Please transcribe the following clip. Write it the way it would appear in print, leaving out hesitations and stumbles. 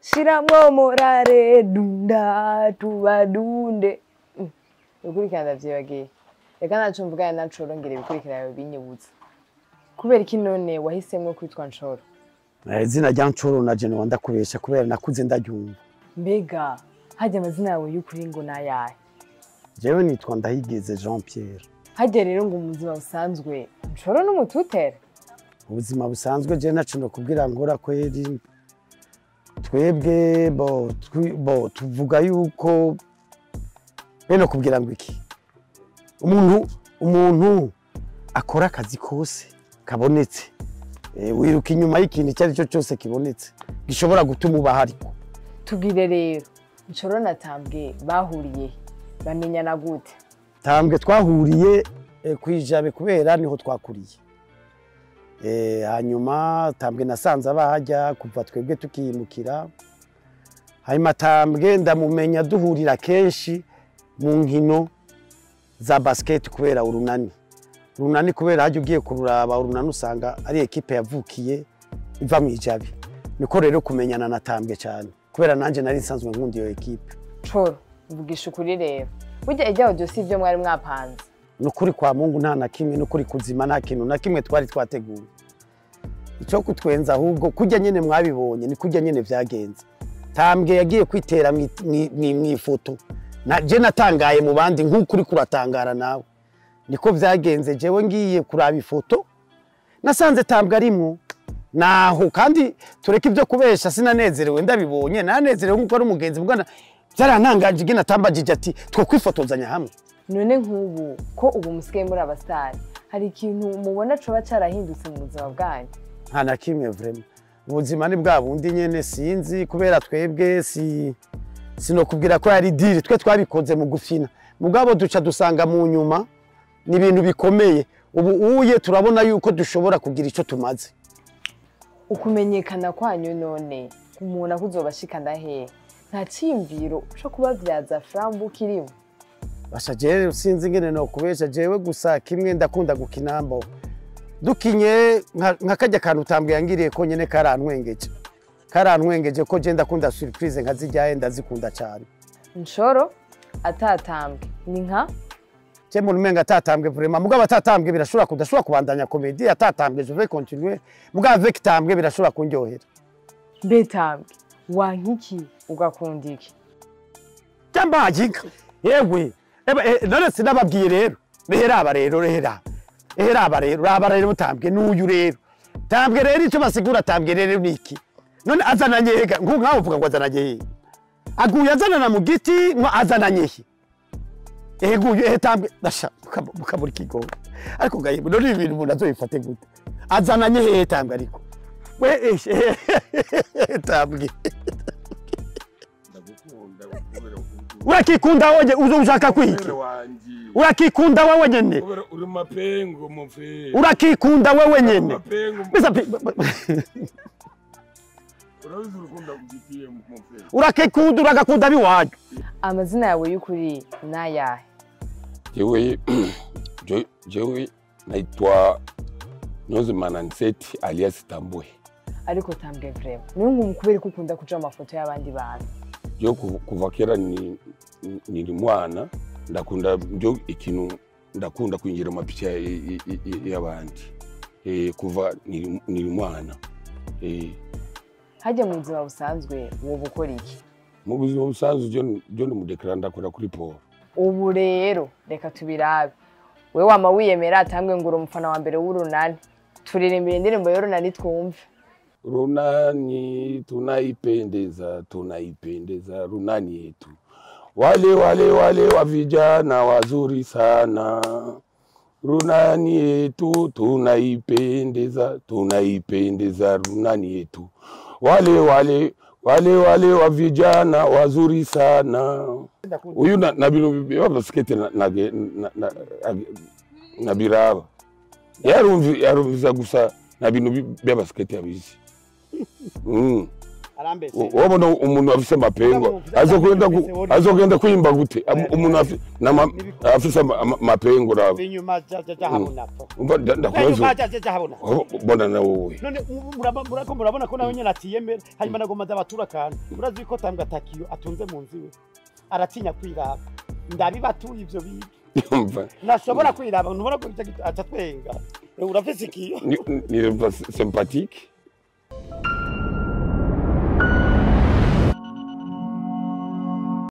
shiramwo morare dunda tubadunde ukurikirana vyibagiye reka naco mvugana na Nshoro ngire bikurikirana binyibutsa kubera iki none wahisemwe kwitwa Nshoro izina rya Nshoro naje no ndakubesha kubera nakuze ndaryumva mbega hajya amazina yawe y'ukuri ngo nayahe jewe nitwa Ndahigeze Jean Pierre hajya rero ngo umuzima busanzwe Nshoro n'umututera ubuzima busanzwe je naco no kubwira ngora kweri twebwe bo tuvuga yuko beno kubwira ngo iki umuntu akora akazi kose kabonetse wiruka inyuma y'ikintu cyari cyo cyose kibonetse gishobora gutuma ubahariko tubwire rero Nshoro na Tambwe bahuriye bamenyana gute Tambwe twahuriye kwijabe kubera niho twakuriye hanyuma Tambwe nasanze abahajya kuva twebwe tukiyimukira hanyuma Tambwe ndamumenya duhurira kenshi mu nkino za basket kubera urunani kubera hajya ugiye kururaba urunani usanga ari equipe yavukiye iva mu Ijabe niko rero kumenyana na Tambwe cyane kubera nanje nari nsanzwe nkundi yo equipe Nshoro mvugisha ukuri rero burya ijyaho byose ibyo mwari mwapanze nukuri kwa Mungu nta na kimwe nukuri kuzima nta kintu na kimwe twari twateguye icyo kutwenza ahubwo kujya nyene mwabibonye ni kujya nyene vyagenze Tambwe yagiye kwitera mwifoto je natangaye mu bandi nk'ukuri kuratangara nawe niko vyagenze jewe ngiye kuraba ifoto nasanze Tambwe arimwo naho kandi tureka ibyo kubesha sinanezerewe ndabibonye nanezerewe nkuko ari umugenzi bwana byarantangaje igena tambajije ati two kwifotozanya hamwe none nk'ubu ko ubu musigaye muri abastari hari ikintu mubona coba carahindutse mu buzima bwanyu nta na kimwe vraiment ubuzima ni bwa bundi nyene sinzi kubera twebwe sinokubwira ko yari deal twe twabikoze mu gufina mugabo duca dusanga mu nyuma ni ibintu bikomeye ubu uye turabona yuko dushobora kugira ico tumaze ukumenyekana kwanyu none umuntu akuzobashikana he nta ciyumviro cyo kubavyaza frambu kirimo basha jewe sinzi ngene no kubesha jewe gusa kimwe ndakunda gukinambo dukinye nka kajya kantu Tambwe yangiriye ko nyene karantwengeje ko je ndakunda surprise nkazijyaye ndazikunda cyane Nshoro atatambwe ni nka je mu rumenga atatambwe vraiment mugabo atatambwe birashobora kudashobora kubandanya comedy atatambwe je vais continuer mugabo avec Tambwe birashobora kunjohera Betambwe wankiki ugakunda iki cyambajika yewe none sinababwiye rero rehera rero Tambwe n'uyu rero Tambwe rero icyo basigura Tambwe rero niki none azananye hega nkaho uvuga ngo azananye aguye azanana mu giti ngo azananye eguye Tambwe dasha mukabura kigo ariko gaye none ibintu umuntu azoyifate gute azananye Tambwe ariko we Tambwe urakikunda woje uzoshaka kwiki urakikunda wewe nyene uri mapengo mufiri urakikunda wewe nyene bisa urakikunda uragakunda biwaje amazina yawe y'ukuri nayahe jewe naitwa Nozimana Nseti alias Tambwe ariko Tambwe vraiment niyo nk'umukubera ko ukunda kuja amafoto y'abandi bantu yo kuva kera ni mwana ndakunda byo ikintu ndakunda kwinjira mu mapicha y'abandi kuva ni mwana hajya mu buzima busanzwe wo bukora iki mu buzima busanzwe je no mudeklara ndakora kuri Paul ubu rero reka tubirabe we wama wiyemera Tambwe ngura umufana wa mbere w'urunani turirimbira indirimbo y'urunani twumve Runani tunaipendeza runani yetu wale wa vijana wazuri sana runani yetu tunaipendeza runani yetu wale wa vijana wazuri sana uyu na bino babasikete na biraba yarumviza gusa na bino babasikete abizi arambese wabona umuntu afise amapengo azogenda kwimba gute umuntu afise amapengo rabo inyuma jaja habona umva ndakubaza jaja habona bona na wowe none murabona ko nawe nyene atiyemera hanyuma nagoma z'abatura kandi urazi ko tambwa takiyo atunze mu nziwe aratinya kwiraba ndabibatuye ivyo bibi nashobora kwiraba ntubona ko aca twenga urafise ikiyo ni sympathique